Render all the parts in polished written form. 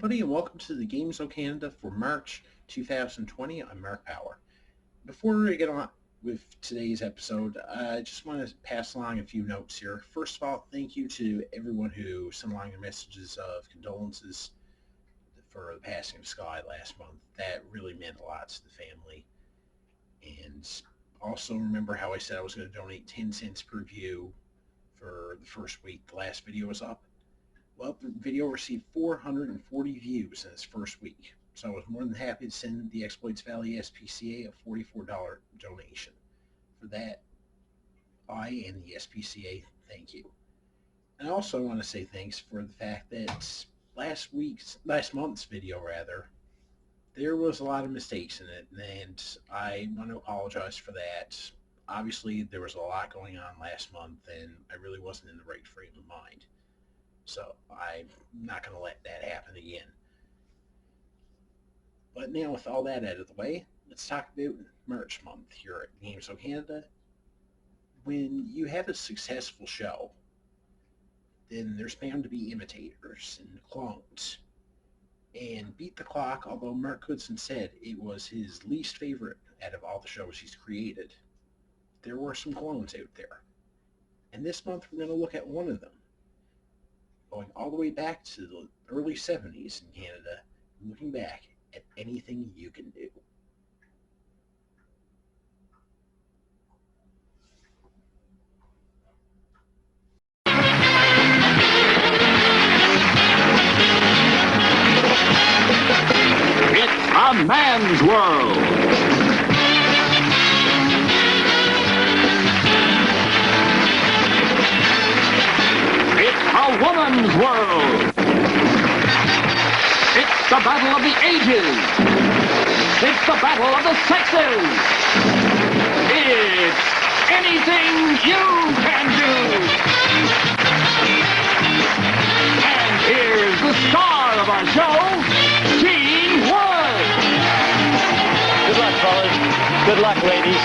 everybody, and welcome to the Games of Canada for March 2020. I'm Marc Power. Before we get on with today's episode, I just want to pass along a few notes here. First of all, thank you to everyone who sent along their messages of condolences for the passing of Sky last month. That really meant a lot to the family. And also remember how I said I was going to donate 10 cents per view for the first week the last video was up? Well, the video received 440 views in its first week, so I was more than happy to send the Exploits Valley SPCA a $44 donation. For that, I and the SPCA thank you. And I also want to say thanks for the fact that last month's video, there was a lot of mistakes in it, and I want to apologize for that. Obviously, there was a lot going on last month, and I really wasn't in the right frame of mind. So I'm not going to let that happen again. But now with all that out of the way, let's talk about March month here at Games of Canada. When you have a successful show, then there's bound to be imitators and clones. And Beat the Clock, although Mark Goodson said it was his least favorite out of all the shows he's created, there were some clones out there. And this month we're going to look at one of them, going all the way back to the early 70s in Canada, looking back at anything you can do. It's a man's world. A woman's world. It's the battle of the ages. It's the battle of the sexes. It's anything you can do. And here's the star of our show, Gene Wood. Good luck, fellas. Good luck, ladies.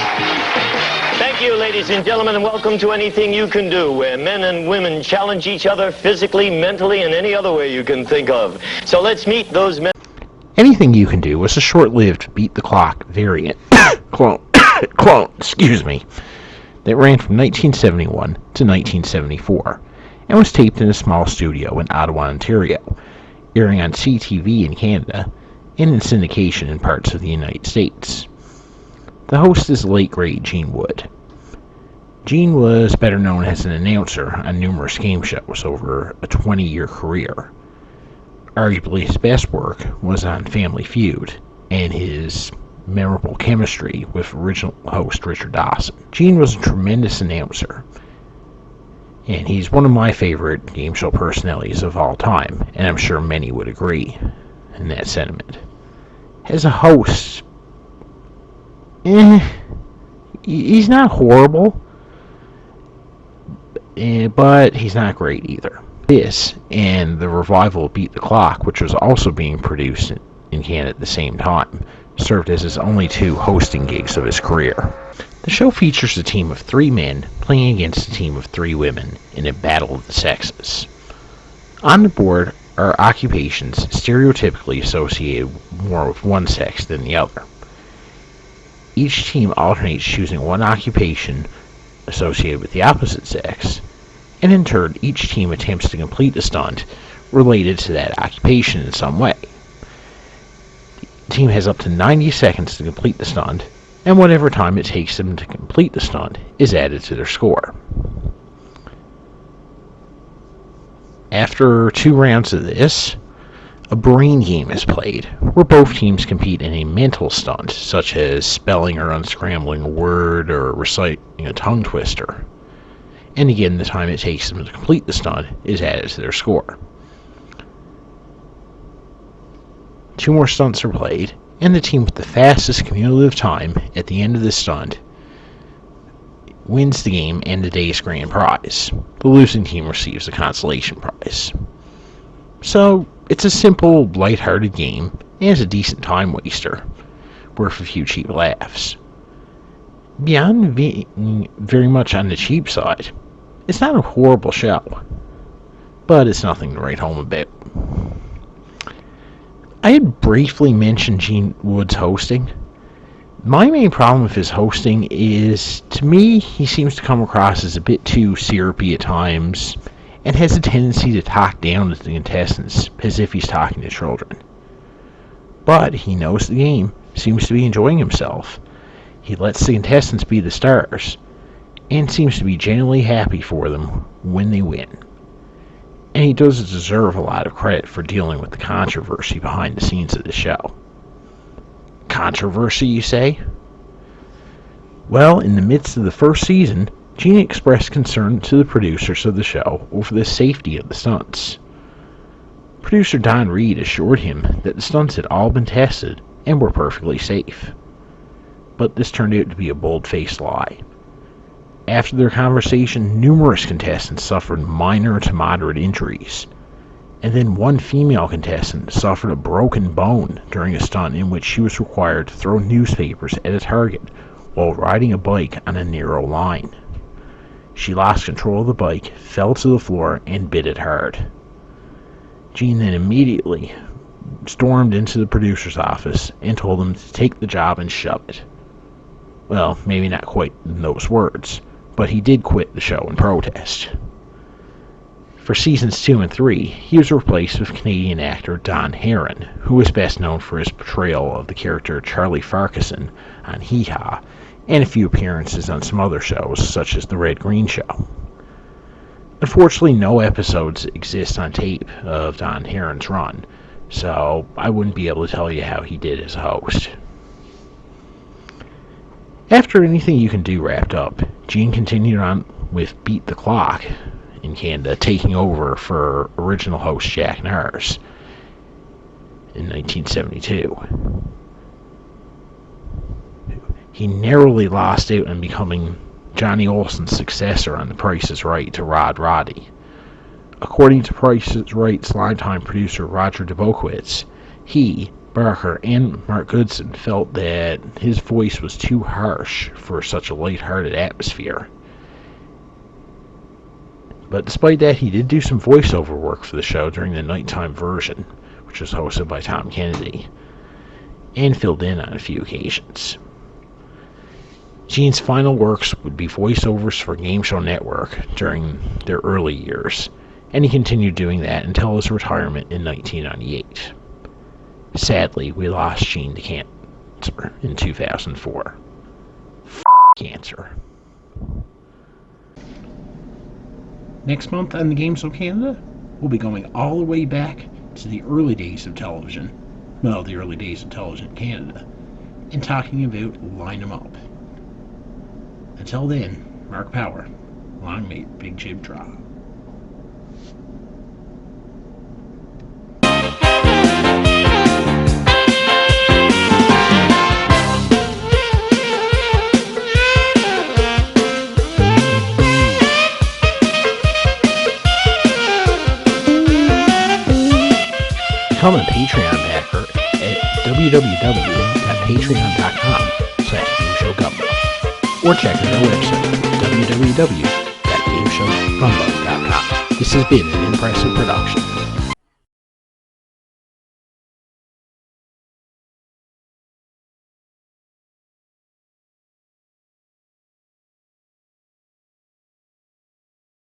Thank you, ladies and gentlemen, and welcome to Anything You Can Do, where men and women challenge each other physically, mentally, and any other way you can think of. So let's meet those men. Anything You Can Do was a short-lived Beat the Clock variant clone, excuse me, that ran from 1971 to 1974 and was taped in a small studio in Ottawa, Ontario, airing on CTV in Canada and in syndication in parts of the United States. The host is the late great Gene Wood. Gene was better known as an announcer on numerous game shows over a 20-year career. Arguably his best work was on Family Feud and his memorable chemistry with original host Richard Dawson. Gene was a tremendous announcer, and he's one of my favorite game show personalities of all time, and I'm sure many would agree in that sentiment. As a host, he's not horrible, but he's not great either. This and the revival of Beat the Clock, which was also being produced in Canada at the same time, served as his only two hosting gigs of his career. The show features a team of 3 men playing against a team of 3 women in a battle of the sexes. On the board are occupations stereotypically associated more with one sex than the other. Each team alternates choosing one occupation associated with the opposite sex, and in turn, each team attempts to complete a stunt related to that occupation in some way. The team has up to 90 seconds to complete the stunt, and whatever time it takes them to complete the stunt is added to their score. After 2 rounds of this, a brain game is played, where both teams compete in a mental stunt, such as spelling or unscrambling a word or reciting a tongue twister. And again, the time it takes them to complete the stunt is added to their score. 2 more stunts are played, and the team with the fastest cumulative time at the end of the stunt wins the game and the day's grand prize. The losing team receives a consolation prize. So, it's a simple, lighthearted game, and it's a decent time waster, worth a few cheap laughs. Beyond being very much on the cheap side, it's not a horrible show, but it's nothing to write home about. I had briefly mentioned Gene Wood's hosting. My main problem with his hosting is, to me, he seems to come across as a bit too syrupy at times, and has a tendency to talk down to the contestants as if he's talking to children. But he knows the game, seems to be enjoying himself. He lets the contestants be the stars, and seems to be genuinely happy for them when they win. And he does deserve a lot of credit for dealing with the controversy behind the scenes of the show. Controversy, you say? Well, in the midst of the first season, Gene expressed concern to the producers of the show over the safety of the stunts. Producer Don Reed assured him that the stunts had all been tested and were perfectly safe. But this turned out to be a bold-faced lie. After their conversation, numerous contestants suffered minor to moderate injuries, and then one female contestant suffered a broken bone during a stunt in which she was required to throw newspapers at a target while riding a bike on a narrow line. She lost control of the bike, fell to the floor, and bit it hard. Gene then immediately stormed into the producer's office and told him to take the job and shove it. Well, maybe not quite in those words, but he did quit the show in protest. For seasons 2 and 3, he was replaced with Canadian actor Don Herron, who was best known for his portrayal of the character Charlie Farquharson on Hee Haw, and a few appearances on some other shows, such as The Red Green Show. Unfortunately, no episodes exist on tape of Don Herron's run, so I wouldn't be able to tell you how he did as a host. After Anything You Can Do wrapped up, Gene continued on with Beat the Clock in Canada, taking over for original host Jack Nars in 1972. He narrowly lost out on becoming Johnny Olsen's successor on The Price is Right to Rod Roddy. According to Price is Right's longtime producer Roger Dubowitz, he, Barker, and Mark Goodson felt that his voice was too harsh for such a light-hearted atmosphere. But despite that, he did do some voiceover work for the show during the nighttime version, which was hosted by Tom Kennedy, and filled in on a few occasions. Gene's final works would be voiceovers for Game Show Network during their early years, and he continued doing that until his retirement in 1998. Sadly, we lost Gene to cancer in 2004. Cancer. Next month on the Game Show Canada, we'll be going all the way back to the early days of television, well, the early days of television in Canada, and talking about Line 'em Up. Until then, Marc Power, long may Big Jib draw. Become a Patreon backer at www.patreon.com/GameShowGumbo, or check out our website, www.GameShowGumbo.com. This has been an Impressive production.